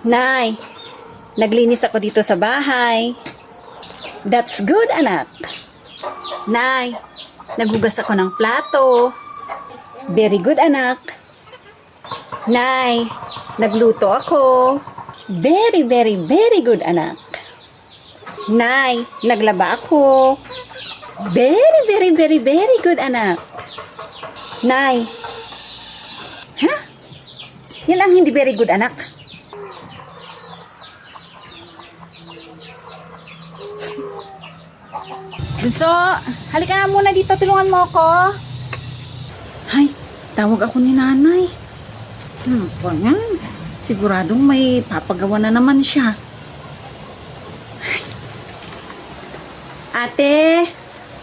Nay, naglinis ako dito sa bahay. That's good, anak. Nay, naghugas ako ng plato. Very good, anak. Nay, nagluto ako. Very, very, very good, anak. Nay, naglaba ako. Very, very, very, very good, anak. Nay, ha? Yan ang hindi very good, anak. Bunso, halika na muna dito, tulungan mo ako. Ay, tawag ako ni nanay. Pa yan? Siguradong may papagawa na naman siya. Ay. Ate,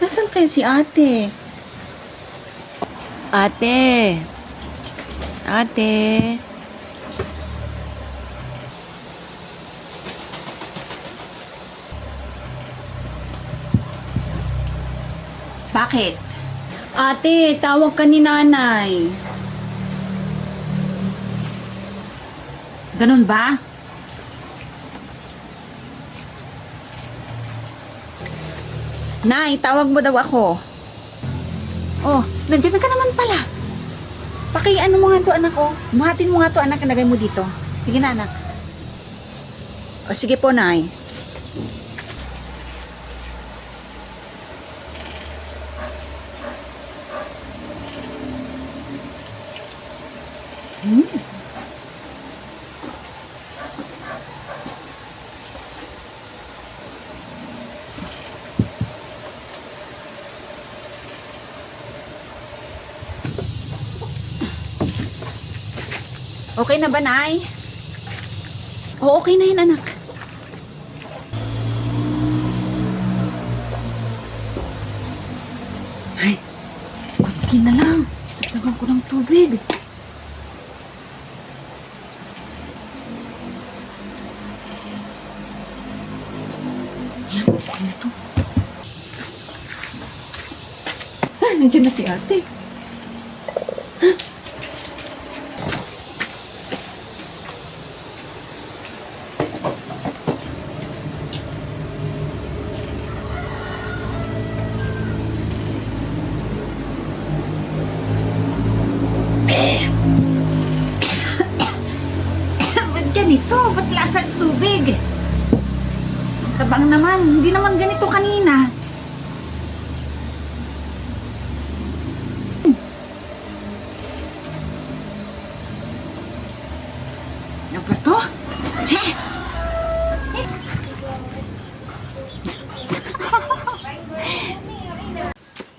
nasan kayo si ate? Ate. Ate. Bakit? Ate, tawag ka ni nanay. Ganun ba? Nay, tawag mo daw ako. Oh, nandiyan ka naman pala. Ano mo nga to, anak ko. Buhatin mo nga to, anak. Nagay mo dito. Sige na, anak. O, sige po, nay. Okay na ba, nay? O, okay na yun, anak. Ay, konti na lang. Dagdagan ko ng tubig. Ayan, okay na to. Nandiyan na si ate. Ba't ganito? Ba't lasang tubig? Tabang naman. Hindi naman ganito kanina. Ano ba to?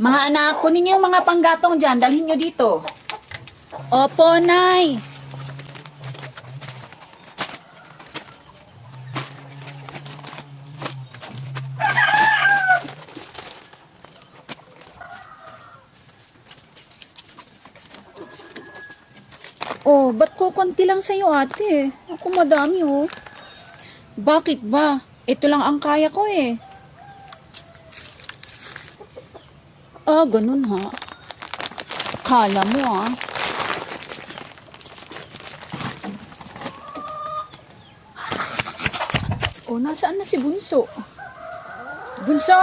Mga anak, kunin niyo yung mga panggatong dyan. Dalhin niyo dito. Opo, nay. Oh, ba't ko konti lang sa'yo, ate? Ako madami, oh. Bakit ba? Ito lang ang kaya ko, eh. Ah, ganun, ha? Kala mo, ha? Oh, nasaan na si Bunso? Bunso!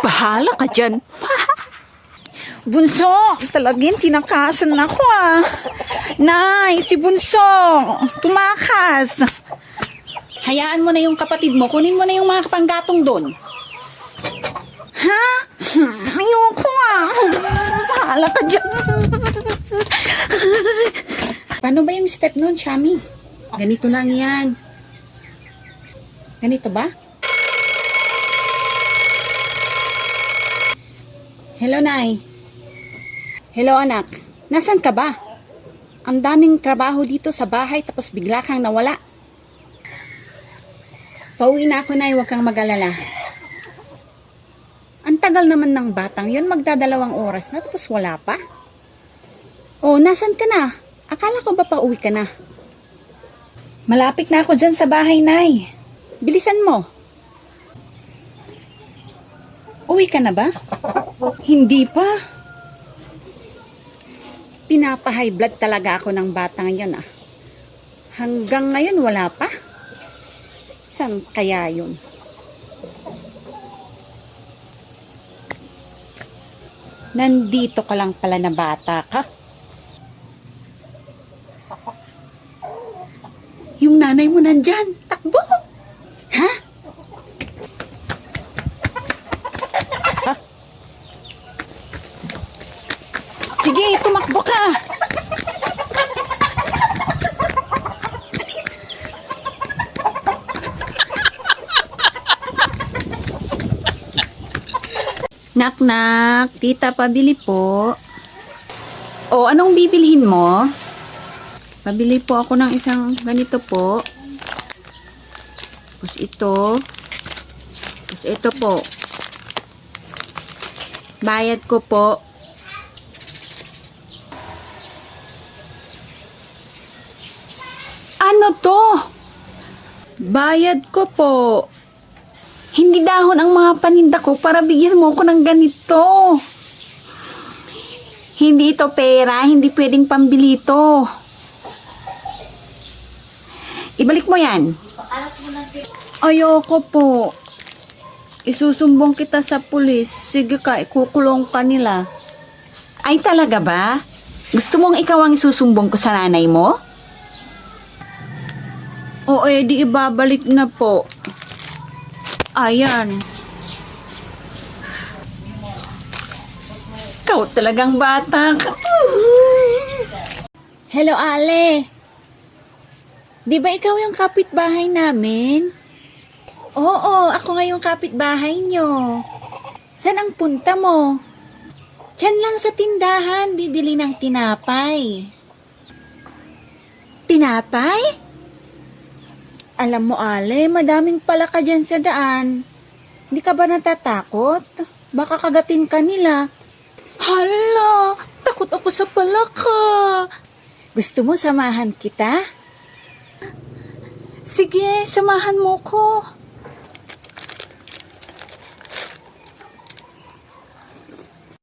Bahala ka dyan. Bunso, talagin, tinakasan ako, ah. Nay, si Bunso, tumakas. Hayaan mo na yung kapatid mo, kunin mo na yung mga panggatong doon. Ha? Ayoko, ah. Bahala ka dyan. Paano ba yung step nun, Shami? Ganito lang yan. Ganito ba? Hello, Nay. Hello, anak. Nasaan ka ba? Ang daming trabaho dito sa bahay tapos bigla kang nawala. Pauwi na ako, Nay. Huwag kang mag-alala. Ang tagal naman ng batang yun. Magdadalawang oras na tapos wala pa. Oh, nasan ka na? Akala ko ba pauwi ka na? Malapit na ako dyan sa bahay, Nay. Bilisan mo. Uwi ka na ba? Hindi pa. Pinapa-high blood talaga ako ng batang yan ah. Hanggang ngayon wala pa. Saan kaya yun? Nandito ka lang pala na bata ka. Yung nanay mo nandyan. Takbo! Ha? Ha? Sige, tumakbo ka! Nak-nak, tita, pabili po. O, anong bibilhin mo? Pabili po ako ng isang ganito po. Tapos ito. Tapos ito po. Bayad ko po. Ano to? Bayad ko po. Hindi dahon ang mga paninda ko para bigyan mo ko ng ganito. Hindi ito pera, hindi pwedeng pambili ito. Ibalik mo yan. Ayoko po. Isusumbong kita sa pulis. Sige ka, ikukulong ka nila. Ay talaga ba? Gusto mong ikaw ang isusumbong ko sa nanay mo? O di ibabalik na po. Ayan. Ikaw talagang bata ka. Hello, Ale. Di ba ikaw yung kapitbahay namin? Oo, ako nga yung kapitbahay nyo. Saan ang punta mo? Diyan lang sa tindahan, bibili ng tinapay. Tinapay? Alam mo, Ale, madaming palaka dyan sa daan. Hindi ka ba natatakot? Baka kagatin ka nila. Hala, takot ako sa palaka. Gusto mo samahan kita? Sige, samahan mo ko.